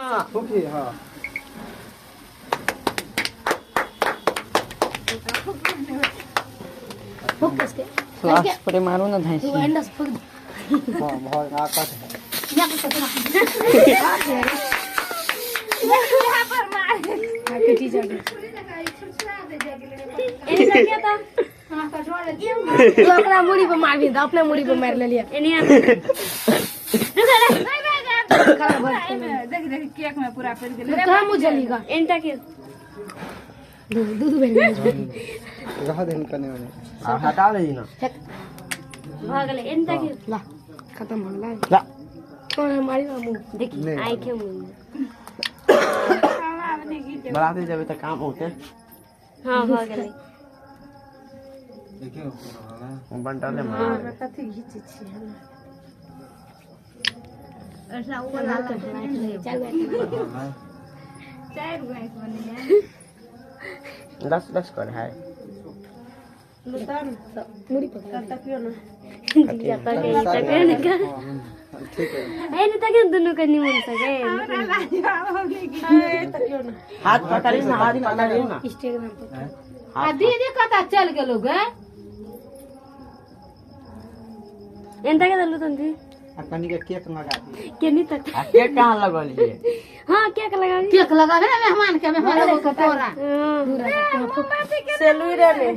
okay हां focus के flush पर मारो ना धाइसी वो एंड फुक बहुत आकाश है या तो यहां पर मार के टीचर एने क्या था हां का जोड़ ले तू अपना मुड़ी पे मार भी अपने मुड़ी पे मार ले लिया एने देख देख केक में पूरा पेड़ गेले कहां मुझे लीगा एंटा के दूध बेल रहा दिन करने वाले हटा दे ना भाग ले एंटा के ला खत्म हो ला ला कौन हमारी मुंह देखी आई के मुंह बढ़ाते जब तक काम होते हां भाग ले देखियो बंटा ले हां कथि घिच छी ऐसा ऊपर ला चल चार गैस बनी है 10 कर है लुतान मुड़ी पकड़ तकियो ना जाता के का ठीक है ए न तकियो दोनों का नहीं मिल सके तकियो ना हाथ पकड़ी ना हाथ पकड़ी ना इंस्टाग्राम पर आ दीदी कता चल गेलो गे एंता के दलु तंती कनी के केक लगा दी केनी तक केक कहां लगलिए हां केक लगा दी केक लगावे ना मेहमान के कटोरा सेलुई रे ले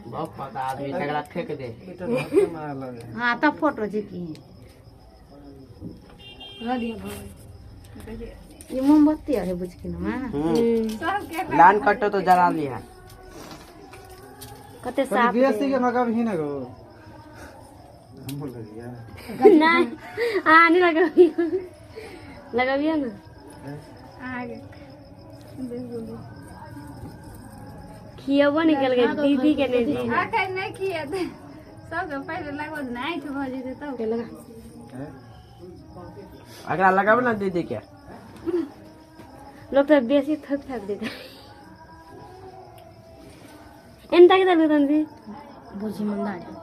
बहुत पता आदमी तगड़ा फेंक दे तो धक्के मार लगे हां तब फोटो जी की लगा दिया भाई ये मोमबत्ती है बुझ के ना लान कटो तो जला लिया कते कनी साफ गैस के लगा भी ना गो हम बोल दिया नहीं आ नहीं लगा भी ना आगे खियाबो निकल गए दीदी के ले दी आखिर नहीं किए थे सब पहले लगवा नहीं थे भौजी थे तब लगा अगर लगावे ना दीदी क्या लोग तो बेसी थक देते एंता के दलु तंती बुझी मंदारी